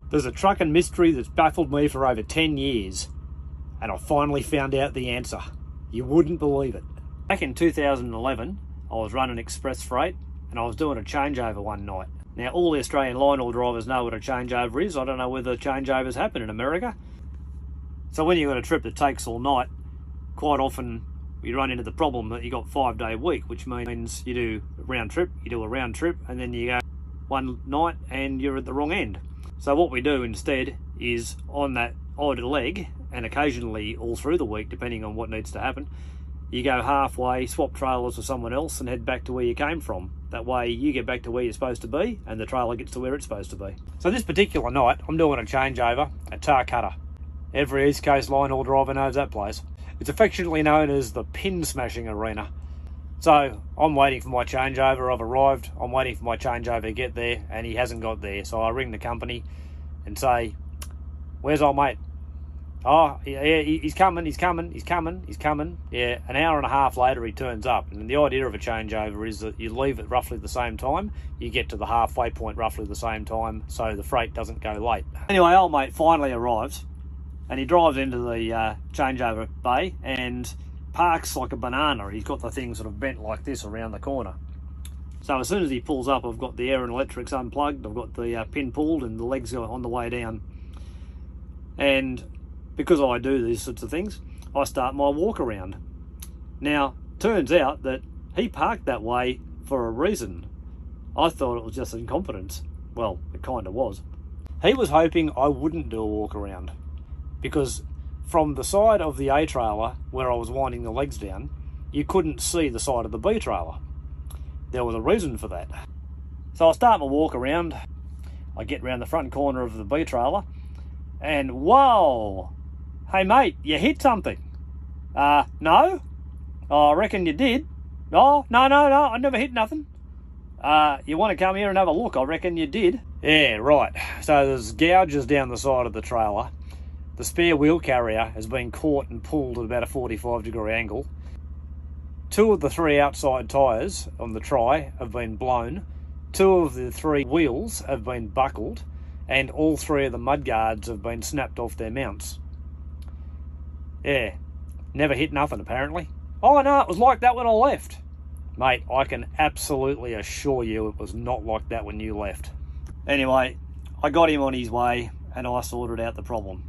There's a trucking mystery that's baffled me for over 10 years, and I finally found out the answer. You wouldn't believe it. Back in 2011, I was running express freight, and I was doing a changeover one night. Now, all the Australian line haul drivers know what a changeover is. I don't know whether changeovers happen in America. So when you've got a trip that takes all night, quite often you run into the problem that you got 5-day week, which means you do a round trip, and then you go one night and you're at the wrong end. So what we do instead is on that odd leg, and occasionally all through the week, depending on what needs to happen, you go halfway, swap trailers with someone else and head back to where you came from. That way you get back to where you're supposed to be and the trailer gets to where it's supposed to be. So this particular night, I'm doing a changeover at Tarcutta. Every East Coast line haul driver knows that place. It's affectionately known as the pin smashing arena. So I'm waiting for my changeover. I've arrived. I'm waiting for my changeover to get there, and he hasn't got there. So I ring the company and say, "Where's old mate?" "Oh, yeah, he's coming. Yeah, an hour and a half later he turns up. And the idea of a changeover is that you leave at roughly the same time, you get to the halfway point roughly the same time, so the freight doesn't go late. Anyway, old mate finally arrives, and he drives into the changeover bay and parks like a banana. He's got the thing sort of bent like this around the corner. So as soon as he pulls up, I've got the air and electrics unplugged, I've got the pin pulled, and the legs are on the way down. And because I do these sorts of things, I start my walk around. Now, turns out that he parked that way for a reason. I thought it was just incompetence. Well, it kind of was. He was hoping I wouldn't do a walk around, because from the side of the A trailer where I was winding the legs down, you couldn't see the side of the B trailer. There was a reason for that. So I start my walk around. I get round the front corner of the B trailer, and whoa! Hey mate, you hit something. No? Oh, I reckon you did. Oh, no, I never hit nothing. You want to come here and have a look? I reckon you did. Yeah, right. So there's gouges down the side of the trailer. The spare wheel carrier has been caught and pulled at about a 45-degree angle. 2 of the 3 outside tyres on the tri have been blown. 2 of the 3 wheels have been buckled, and all 3 of the mudguards have been snapped off their mounts. Yeah, never hit nothing apparently. Oh no, it was like that when I left. Mate, I can absolutely assure you it was not like that when you left. Anyway, I got him on his way and I sorted out the problem.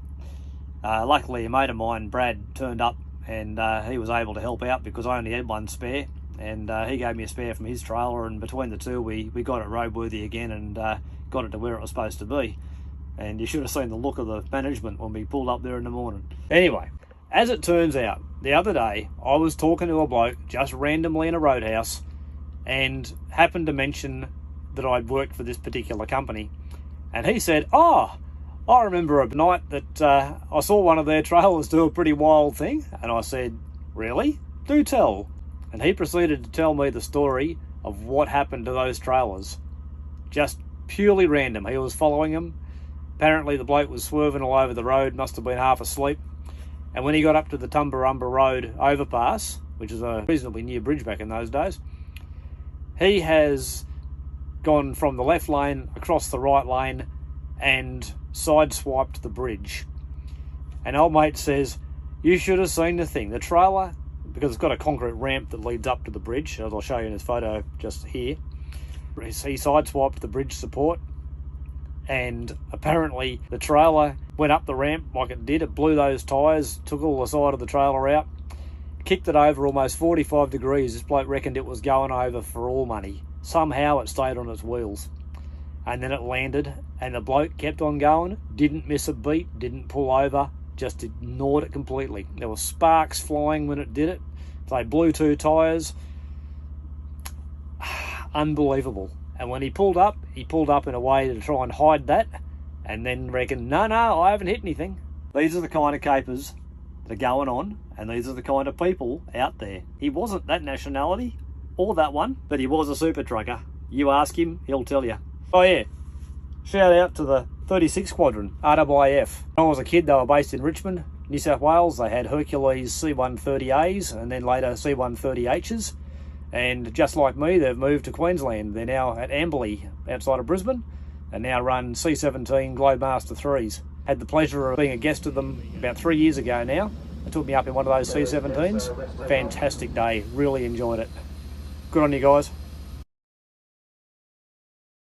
Luckily, a mate of mine, Brad, turned up, and he was able to help out because I only had 1 spare, and he gave me a spare from his trailer, and between the 2 we got it roadworthy again and got it to where it was supposed to be. And you should have seen the look of the management when we pulled up there in the morning. Anyway, as it turns out, the other day I was talking to a bloke just randomly in a roadhouse and happened to mention that I'd worked for this particular company, and he said, "Oh, I remember a night that I saw one of their trailers do a pretty wild thing." And I said, "Really? Do tell." And he proceeded to tell me the story of what happened to those trailers. Just purely random. He was following them. Apparently the bloke was swerving all over the road, must have been half asleep. And when he got up to the Tumbarumba Road overpass, which is a reasonably new bridge back in those days, he has gone from the left lane across the right lane and sideswiped the bridge. And old mate says, "You should have seen the thing. The trailer," because it's got a concrete ramp that leads up to the bridge, as I'll show you in this photo just here. He sideswiped the bridge support, and apparently the trailer went up the ramp like it did. It blew those tyres, took all the side of the trailer out, kicked it over almost 45 degrees. This bloke reckoned it was going over for all money. Somehow it stayed on its wheels. And then it landed, and the bloke kept on going, didn't miss a beat, didn't pull over, just ignored it completely. There were sparks flying when it did it. They blew 2 tyres. Unbelievable. And when he pulled up in a way to try and hide that, and then reckoned, no, I haven't hit anything. These are the kind of capers that are going on, and these are the kind of people out there. He wasn't that nationality, or that one, but he was a super trucker. You ask him, he'll tell you. Oh yeah, shout out to the 36 Squadron, RAAF. When I was a kid, they were based in Richmond, New South Wales. They had Hercules C-130As and then later C-130Hs. And just like me, they've moved to Queensland. They're now at Amberley, outside of Brisbane. and now run C17 Globemaster 3s. Had the pleasure of being a guest of them about 3 years ago now. They took me up in one of those C17s. Fantastic day, really enjoyed it. Good on you guys.